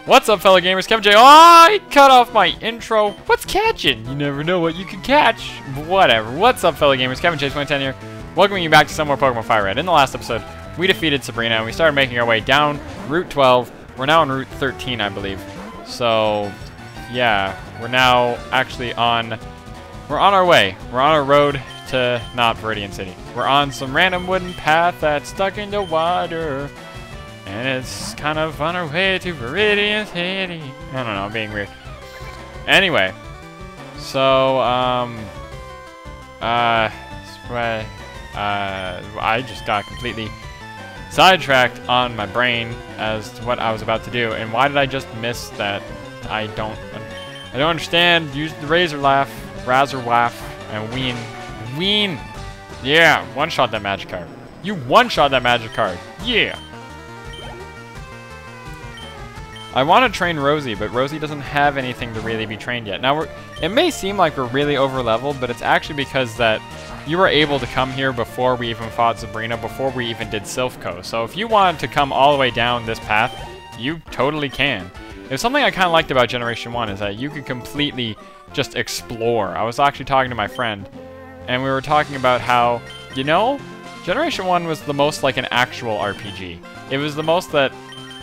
What's up, fellow gamers? Kevin J. Oh, I cut off my intro. What's catching? You never know what you can catch. Whatever. What's up, fellow gamers? Kevin J. 2010 here. Welcoming you back to some more Pokemon FireRed. In the last episode, we defeated Sabrina and we started making our way down Route 12. We're now on Route 13, I believe. So, yeah, we're now actually on... We're on our way. We're on our road to not Viridian City. We're on some random wooden path that's stuck into water. And it's kind of on our way to Viridian City. I don't know, I'm being weird. Anyway, so, I just got completely sidetracked on my brain as to what I was about to do. And why did I just miss that? I don't understand. Use the Razor Laugh, and Ween. Yeah, one-shot that magic card. You one-shot that magic card. Yeah. I want to train Rosie, but Rosie doesn't have anything to really be trained yet. Now, it may seem like we're really over-leveled, but it's actually because that you were able to come here before we even fought Sabrina, before we even did Silphco. So if you wanted to come all the way down this path, you totally can. It's something I kind of liked about Generation 1 is that you could completely just explore. I was actually talking to my friend, and we were talking about how, you know, Generation 1 was the most like an actual RPG. It was the most that...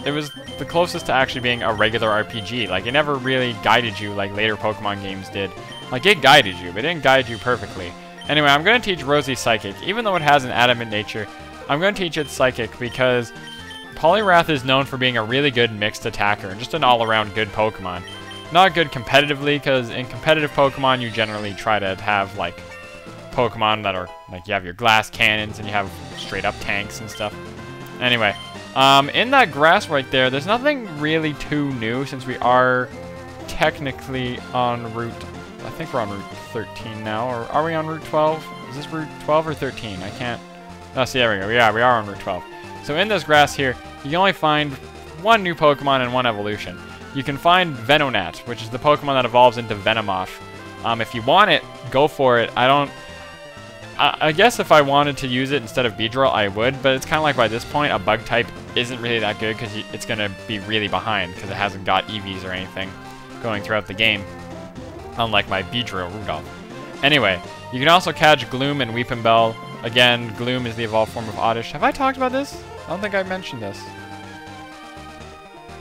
It was the closest to actually being a regular RPG. Like, it never really guided you like later Pokemon games did. Like, it guided you, but it didn't guide you perfectly. Anyway, I'm going to teach Rosie Psychic. Even though it has an adamant nature, I'm going to teach it Psychic because Poliwrath is known for being a really good mixed attacker and just an all-around good Pokemon. Not good competitively, because in competitive Pokemon, you generally try to have, like, Pokemon that are, like, you have your glass cannons and you have straight-up tanks and stuff. Anyway. In that grass right there, there's nothing really too new since we are technically on Route... I think we're on Route 13 now, or are we on Route 12? Is this Route 12 or 13? I can't... Oh, see, there we go. Yeah, we are on Route 12. So in this grass here, you can only find one new Pokemon and one evolution. You can find Venonat, which is the Pokemon that evolves into Venomoth. If you want it, go for it. I guess if I wanted to use it instead of Beedrill, I would, but it's kind of like by this point, a bug type isn't really that good because it's going to be really behind because it hasn't got EVs or anything going throughout the game, unlike my Beedrill Rudolph. Anyway, you can also catch Gloom and Weepinbell. Again, Gloom is the evolved form of Oddish. Have I talked about this? I don't think I mentioned this.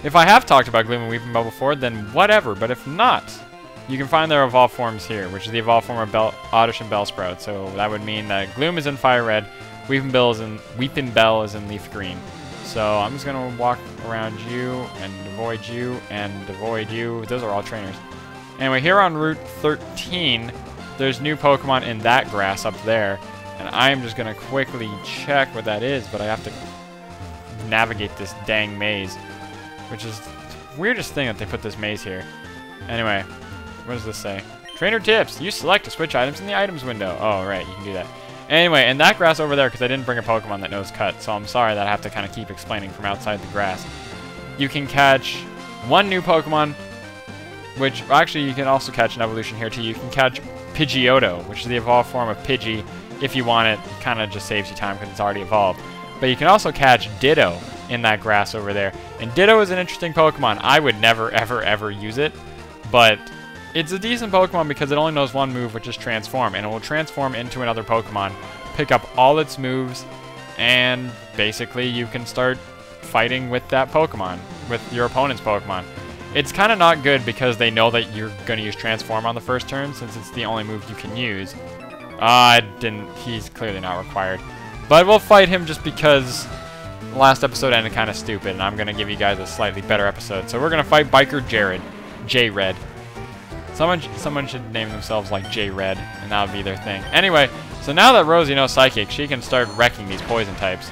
If I have talked about Gloom and Weepinbell before, then whatever, but if not... You can find their evolved forms here, which is the evolved form of Oddish and Bellsprout. So that would mean that Gloom is in FireRed, Weepinbell is in Leaf Green. So I'm just going to walk around you and avoid you and avoid you. Those are all trainers. Anyway, here on Route 13, there's new Pokemon in that grass up there. And I'm just going to quickly check what that is, but I have to navigate this dang maze, which is the weirdest thing that they put this maze here. Anyway. What does this say? Trainer tips. You select to switch items in the items window. Oh, right. You can do that. Anyway, and that grass over there, because I didn't bring a Pokemon that knows cut, so I'm sorry that I have to kind of keep explaining from outside the grass. You can catch one new Pokemon, which actually you can also catch an evolution here too. You can catch Pidgeotto, which is the evolved form of Pidgey. If you want it, it kind of just saves you time because it's already evolved. But you can also catch Ditto in that grass over there. And Ditto is an interesting Pokemon. I would never, ever, ever use it, but... It's a decent Pokemon because it only knows one move, which is Transform, and it will transform into another Pokemon, pick up all its moves, and basically you can start fighting with that Pokemon, with your opponent's Pokemon. It's kind of not good because they know that you're going to use Transform on the first turn, since it's the only move you can use. He's clearly not required. But we'll fight him just because the last episode ended kind of stupid, and I'm going to give you guys a slightly better episode. So we're going to fight Biker Jared, J-Red. Someone should name themselves like J-Red, and that would be their thing. Anyway, so now that Rosie knows Psychic, she can start wrecking these poison types.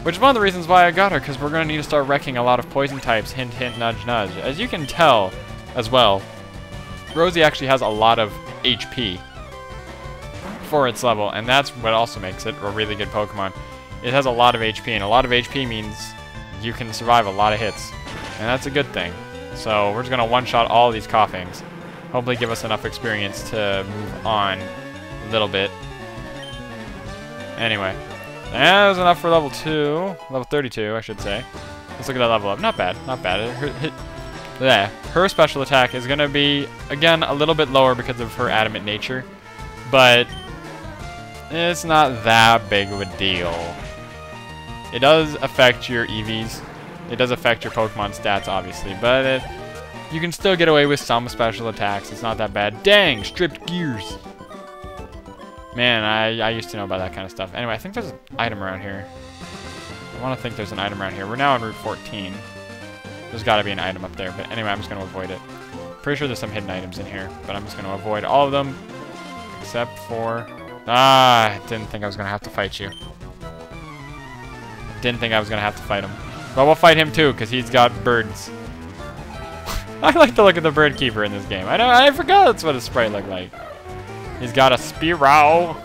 Which is one of the reasons why I got her, because we're going to need to start wrecking a lot of poison types, hint, hint, nudge, nudge. As you can tell, as well, Rosie actually has a lot of HP for its level, and that's what also makes it a really good Pokemon. It has a lot of HP, and a lot of HP means you can survive a lot of hits, and that's a good thing. So we're just going to one-shot all these Coughings. Hopefully give us enough experience to move on a little bit. Anyway. That was enough for level 2. Level 32, I should say. Let's look at that level up. Not bad. Not bad. her special attack is going to be, again, a little bit lower because of her adamant nature. But it's not that big of a deal. It does affect your EVs. It does affect your Pokemon stats, obviously. But you can still get away with some special attacks. It's not that bad. Dang, stripped gears. Man, I used to know about that kind of stuff. Anyway, I think there's an item around here. I want to think there's an item around here. We're now on Route 14. There's got to be an item up there. But anyway, I'm just going to avoid it. Pretty sure there's some hidden items in here. But I'm just going to avoid all of them. Except for... I didn't think I was going to have to fight you. Didn't think I was going to have to fight him. But we'll fight him too, because he's got birds. I like to look at the bird keeper in this game. I forgot that's what his sprite looked like. He's got a Spearow.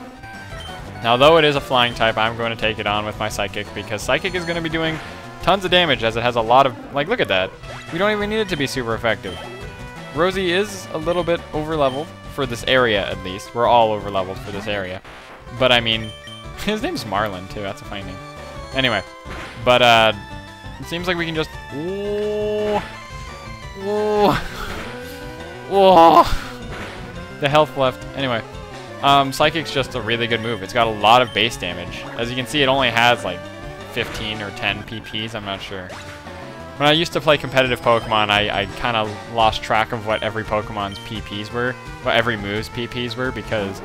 Now, though it is a flying type, I'm going to take it on with my Psychic, because Psychic is going to be doing tons of damage, as it has a lot of... Like, look at that. We don't even need it to be super effective. Rosie is a little bit over-leveled, for this area, at least. We're all over-leveled for this area. But, I mean, his name's Marlin, too. That's a funny name. Anyway. But, it seems like we can just... Whoa. The health left. Anyway. Psychic's just a really good move. It's got a lot of base damage. As you can see, it only has like 15 or 10 PPs. I'm not sure. When I used to play competitive Pokemon, I kind of lost track of what every Pokemon's PPs were. What every move's PPs were, because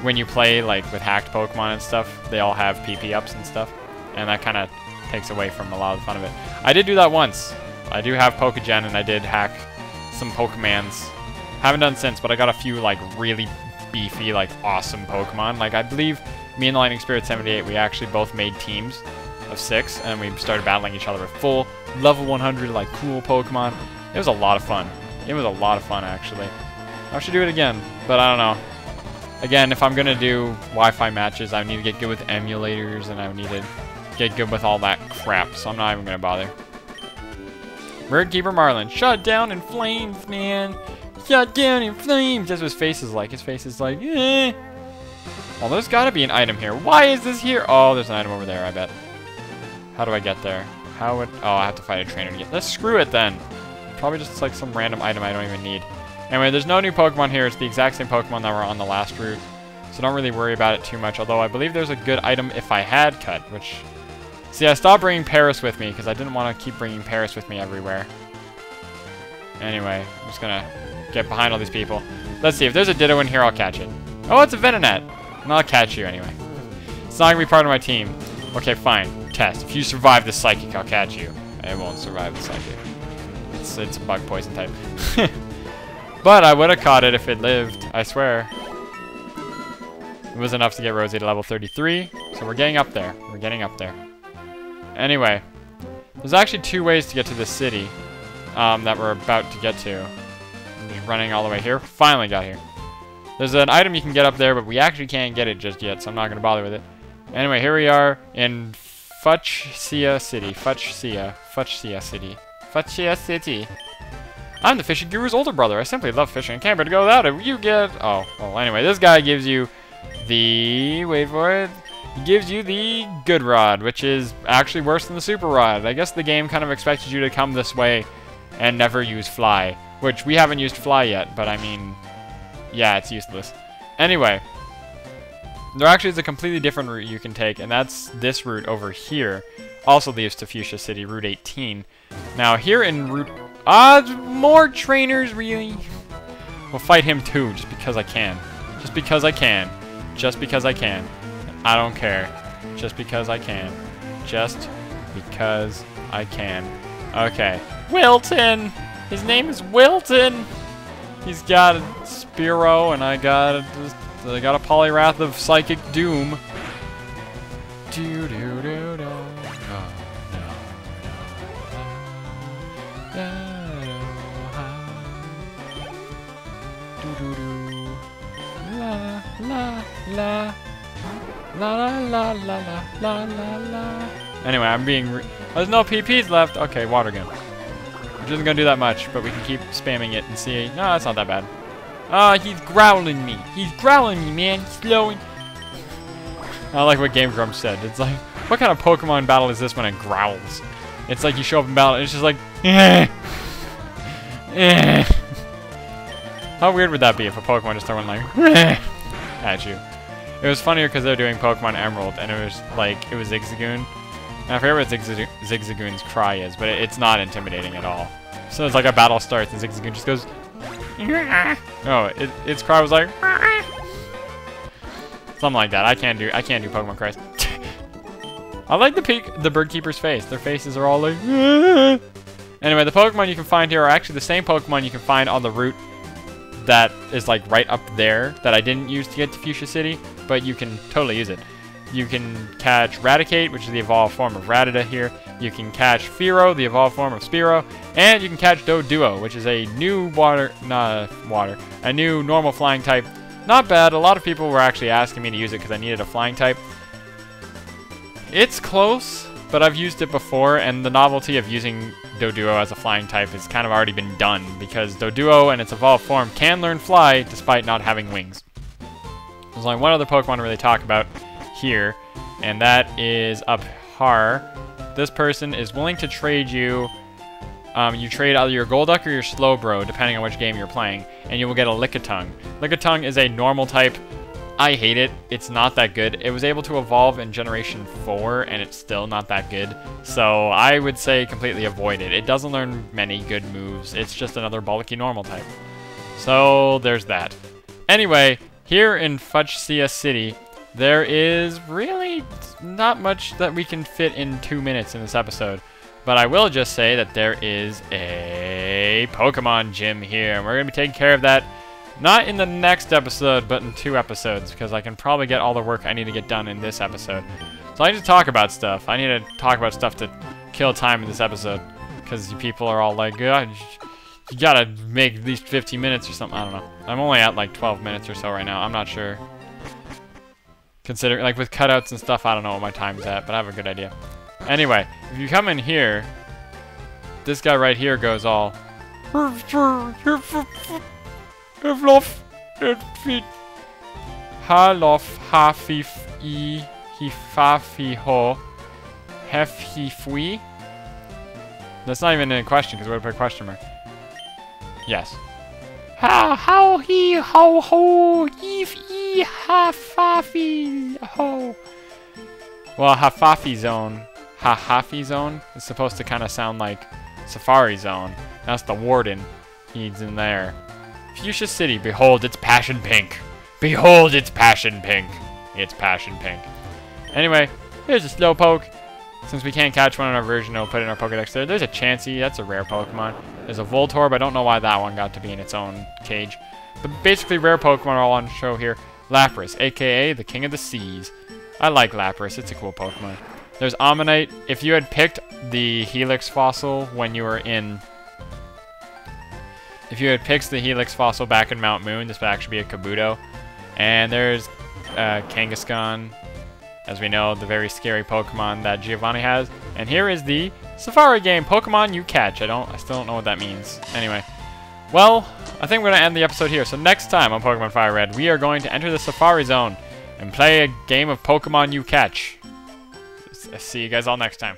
when you play like with hacked Pokemon and stuff, they all have PP ups and stuff. And that kind of takes away from a lot of the fun of it. I did do that once. I do have Pokegen, and I did hack some Pokemans. Haven't done since, but I got a few like really beefy, like awesome Pokemon. Like I believe me and the Lightning Spirit 78, we actually both made teams of 6, and we started battling each other with full level 100 like cool Pokemon. It was a lot of fun. It was a lot of fun actually. I should do it again, but I don't know. Again, if I'm gonna do Wi-Fi matches, I need to get good with emulators, and I need to get good with all that crap. So I'm not even gonna bother. Bird Keeper Marlin, shut down in flames, man. Shut down in flames. That's what his face is like. His face is like, eh. Well, there's got to be an item here. Why is this here? Oh, there's an item over there, I bet. How do I get there? How would... Oh, I have to fight a trainer to get... Let's screw it, then. Probably just like some random item I don't even need. Anyway, there's no new Pokemon here. It's the exact same Pokemon that were on the last route. So don't really worry about it too much. Although I believe there's a good item if I had cut, which... See, I stopped bringing Paris with me because I didn't want to keep bringing Paris with me everywhere. Anyway, I'm just going to get behind all these people. Let's see. If there's a Ditto in here, I'll catch it. Oh, it's a Venonat. And I'll catch you anyway. It's not going to be part of my team. Okay, fine. Test. If you survive the Psychic, I'll catch you. I won't survive the Psychic. It's a bug poison type. But I would have caught it if it lived. I swear. It was enough to get Rosie to level 33. So we're getting up there. We're getting up there. Anyway, there's actually 2 ways to get to this city that we're about to get to. I'm just running all the way here. Finally got here. There's an item you can get up there, but we actually can't get it just yet, so I'm not going to bother with it. Anyway, here we are in Fuchsia City. Fuchsia City. I'm the fishing guru's older brother. I simply love fishing. I can't bear to go without it. You get... Oh, well, anyway, this guy gives you the... Wait for it. He gives you the Good Rod, which is actually worse than the Super Rod. I guess the game kind of expected you to come this way and never use Fly, which we haven't used Fly yet, but I mean, yeah, it's useless. Anyway, there actually is a completely different route you can take, and that's this route over here. Also leads to Fuchsia City, Route 18. Now, here in Route... more trainers, really? We'll fight him too, just because I can. Just because I can. Just because I can. I don't care. Just because I can. Just because I can. Okay. Wilton! His name is Wilton! He's got a Spearow, and I got a Poliwrath of Psychic Doom. Do do do do. La la la. La la la la la la la. Anyway, I'm being... There's no PPs left. Okay, water gun. Which isn't going to do that much, but we can keep spamming it and see. No, it's not that bad. Ah, he's growling me. He's growling me, man. He's slowing. I like what Game Grumps said. It's like, what kind of Pokemon battle is this when it growls? It's like you show up in battle and it's just like, eh. How weird would that be if a Pokemon just went like at you? It was funnier because they're doing Pokemon Emerald, and it was like, it was Zigzagoon. And I forget what Zigzagoon's cry is, but it's not intimidating at all. So it's like a battle starts, and Zigzagoon just goes, oh, its cry was like, something like that. I can't do Pokemon cries. I like the bird keeper's face. Their faces are all like, anyway, the Pokemon you can find here are actually the same Pokemon you can find on the route that is like right up there that I didn't use to get to Fuchsia City, but you can totally use it. You can catch Raticate, which is the evolved form of Rattata here. You can catch Fearow, the evolved form of Spearow, and you can catch Doduo, which is a new a new normal flying type. Not bad. A lot of people were actually asking me to use it because I needed a flying type. It's close, but I've used it before, and the novelty of using Doduo as a flying type has kind of already been done, because Doduo and its evolved form can learn fly despite not having wings. There's only one other Pokemon to really talk about here, and that is Abhar. This person is willing to trade you. You trade either your Golduck or your Slowbro, depending on which game you're playing, and you will get a Lickitung. Lickitung is a normal type. I hate it. It's not that good. It was able to evolve in Generation 4, and it's still not that good. So I would say completely avoid it. It doesn't learn many good moves. It's just another bulky normal type. So there's that. Anyway, here in Fuchsia City, there is really not much that we can fit in 2 minutes in this episode. But I will just say that there is a Pokemon gym here, and we're going to be taking care of that. Not in the next episode, but in 2 episodes, because I can probably get all the work I need to get done in this episode. So I need to talk about stuff. I need to talk about stuff to kill time in this episode, because you people are all like, God, you gotta make at least 15 minutes or something. I don't know. I'm only at like 12 minutes or so right now. I'm not sure. Considering, like with cutouts and stuff, I don't know what my time's at, but I have a good idea. Anyway, if you come in here, this guy right here goes all... Halof hafif I hifafiho hefhifui. That's not even a question because we're gonna put a question mark. Yes. How he ho ho if I hafafi ho. Well, Hafafi Zone, Hahafi Zone is supposed to kind of sound like Safari Zone. That's the warden. He's in there. Fuchsia City, behold its passion pink. Behold its passion pink. It's passion pink. Anyway, here's a Slowpoke. Since we can't catch one in our version, we'll put it in our Pokedex there. There's a Chansey, that's a rare Pokemon. There's a Voltorb, I don't know why that one got to be in its own cage. But basically rare Pokemon are all on show here. Lapras, aka the King of the Seas. I like Lapras, it's a cool Pokemon. There's Ammonite. If you had picked the Helix fossil when you were in... If you had picked the Helix fossil back in Mount Moon, this would actually be a Kabuto. And there's Kangaskhan, as we know, the very scary Pokemon that Giovanni has. And here is the Safari game, Pokemon You Catch. I still don't know what that means. Anyway, well, I think we're going to end the episode here. So next time on Pokemon FireRed, we are going to enter the Safari Zone and play a game of Pokemon You Catch. See you guys all next time.